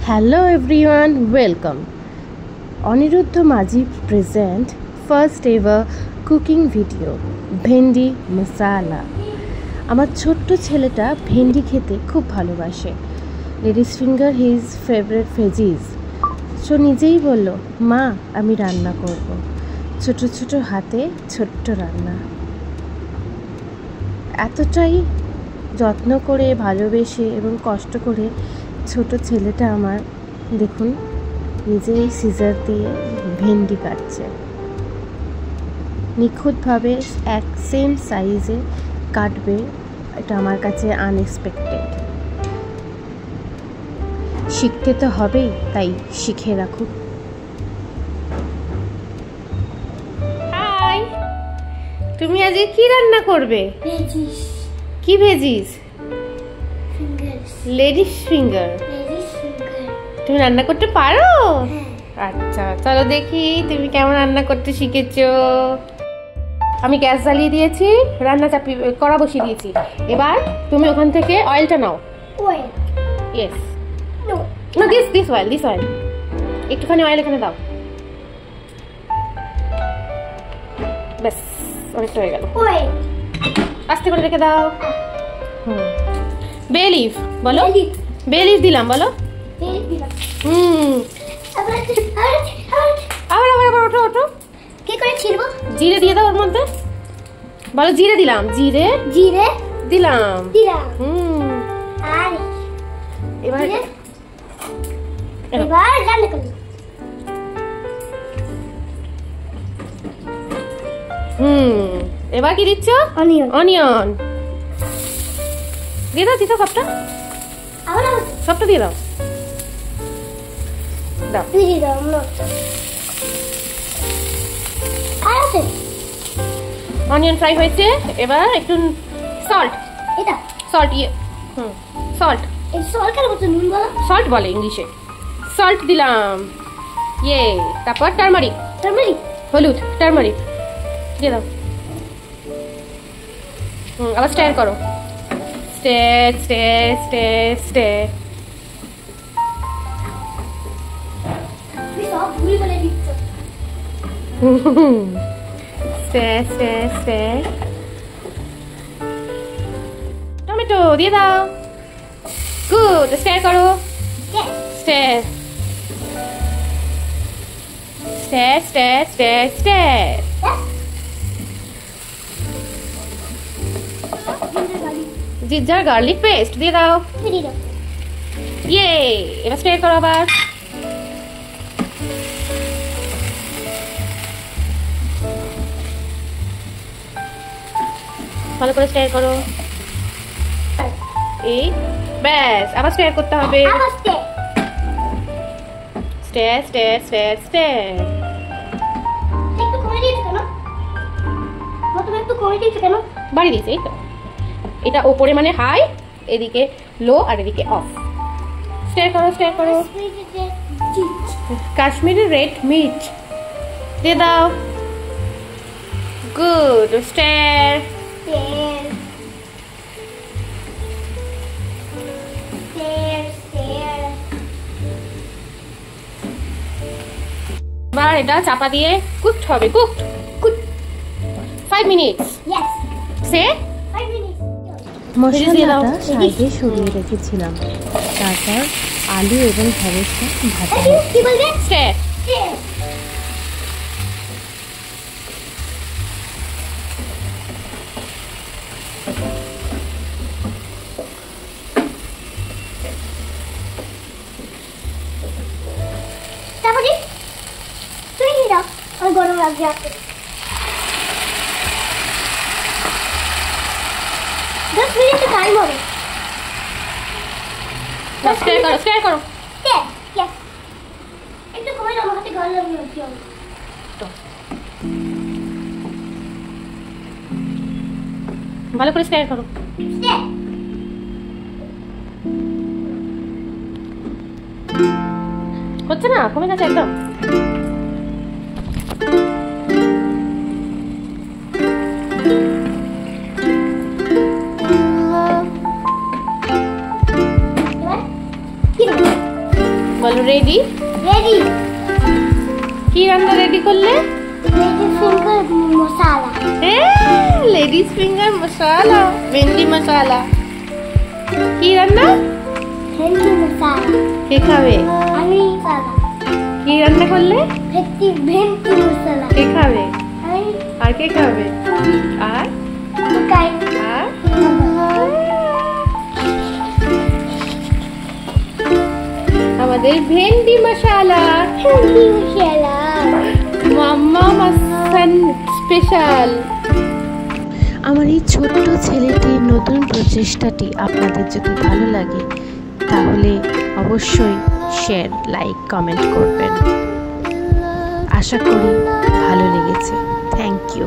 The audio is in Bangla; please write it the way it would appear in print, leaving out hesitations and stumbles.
Hello everyone, welcome. Aniruddha Majhi present first ever cooking video ভেন্ডি মশালা। আমার ছোট্ট ছেলেটা ভেন্ডি খেতে খুব ভালোবাসে। Ladies finger his favourite veggies. So নিজেই বলল, মা আমি রান্না করব। ছোট ছোট হাতে ছোট্ট রান্না। এতটাই যত্ন করে ভালোবেসে এবং কষ্ট করে ছোট ছেলেটা আমার দেখুন নিজেই সিজার দিয়ে ভেন্ডি কাটছে। নিখুঁতভাবে এক সেম সাইজে কাটবে, এটা আমার কাছে আনএক্সপেক্টেড। শিখতে তো হবেই, তাই শিখে রাখুক। হাই, তুমি আজকে কি রান্না করবে? ভেজিস। কি veggies? Fingers. Ladies finger. Ladies finger. তুমি রান্না করতে পারো? হ্যাঁ। আচ্ছা চলো দেখি তুমি কেমন রান্না করতে শিখেছো। আমি গ্যাস জ্বালিয়ে দিয়েছি, রান্না চাপি কড়া বসিয়ে দিয়েছি। এবার তুমি ওখান থেকে অয়েলটা নাও। Oil. Yes. No. No, this oil. একটুখানি অয়েল এখানে দাও। ব্যাস, অনেকটা হয়ে গেল। ওয়েল। আস্তে করে রেখে দাও। বে লিফ বলো। বেলিফ। বে লিফ দিলাম বলো। বেলিফ দিলাম। আবার ওঠো। কি করে ছিলবো? জিরে দিয়ে দাও ওর মধ্যে। বলো জিরে দিলাম। জিরে জিরে দিলাম। দিলাম। আর এবার এবার রান্না করি। এবার কি দিচ্ছ? অনিয়ন। অনিয়ন দিয়ে দাও সবটা। আবার সবটা দিয়ে দাও। দাও। তুই দিয়ে দাও। নো। আর আছে। অনিয়ন ফ্রাই হয়েছে, এবার একটু সল্ট। এটা সল্ট সল্ট এই সরকার বলতে নুন বলো। সল্ট বলে ইংলিশে। সল্ট দিলাম। তারপর টারমারিক। টারমারিক। হলুদ। টারমারিক দিয়ে দাও। আবার স্টার করো। স্টার। তুই সব ভুল বলে দিচ্ছ। স্টার। টমেটো দিয়ে দাও। গুড, স্টার করো। স্টার। জিঞ্জার গার্লিক পেস্ট দিয়ে দাও। এবার স্টার করো আবার। ভালো করে স্টার করো। এই ব্যাস, আবার স্টার করতে হবে। স্টার। একটু কমে দিয়েছো কেন? তুমি একটু কমে দিয়েছো কেন? বাড়ি দিয়েছে, এই তো। এটা ওপরে মানে হাই, এদিকে লো আর এদিকে অফ। স্টার করো। কাশ্মীরি রেড মির্চ দিয়ে দাও। Good, star. এবার এটা চাপা দিয়ে কুকড হবে। Cooked 5 minutes. সে মশলাটা সাইডে সরিয়ে রেখেছিলাম, তারপর আলু এবং ঢেঁড়সটা ভাজা। কি বলবে? স্টার। তারপরে তুমি কি দাও? আমার গরম লাগছে। 10 মিনিট টাইম হবে। স্টার করো। একটু কমে দাও, আমার হাতে গরম লাগছে। ভালো করে স্টার করো। হচ্ছে না, কমে গেছে একদম। বলো রেডি। রেডি। কি রান্না রেডি করলে? লেডিস ফিঙ্গার মশলা। লেডিস ফিঙ্গার মশলা, ভেন্ডি মশলা। কি রান্না? ভেন্ডি মশলা। কে খাবে? আমি মশলা। কি রান্না করলে? ভেন্ডি মশলা। কে খাবে? আমি। আর কে খাবে? আর কাই। আর আমাদের ভেন্ডি মশলা। ভেন্ডি মশলা। মাম্মা মাসান স্পেশাল। আমার এই ছোট্ট ছেলেটির নতুন প্রচেষ্টাটি আপনাদের যদি ভালো লাগে তাহলে অবশ্যই শেয়ার, লাইক, কমেন্ট করবেন। আশা করি ভালো লেগেছে। Thank you.